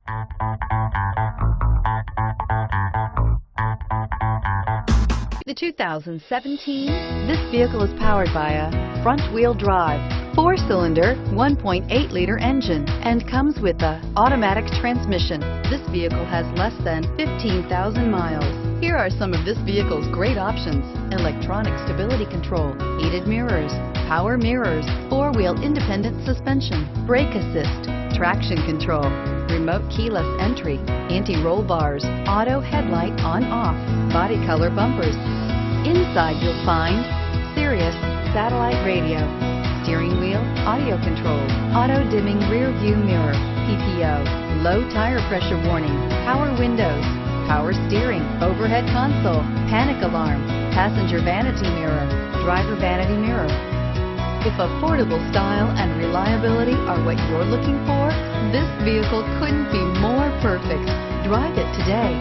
The 2017, this vehicle is powered by a front-wheel drive, 4-cylinder, 1.8-liter engine, and comes with a automatic transmission. This vehicle has less than 15,000 miles. Here are some of this vehicle's great options: electronic stability control, heated mirrors, power mirrors, 4-wheel independent suspension, brake assist, traction control, remote keyless entry, anti-roll bars, auto headlight on-off, body color bumpers. Inside you'll find Sirius satellite radio, steering wheel audio controls, auto-dimming rear view mirror, PPO, low tire pressure warning, power windows, power steering, overhead console, panic alarm, passenger vanity mirror, driver vanity mirror. If affordable style and reliability are what you're looking for, this vehicle couldn't be more perfect. Drive it today.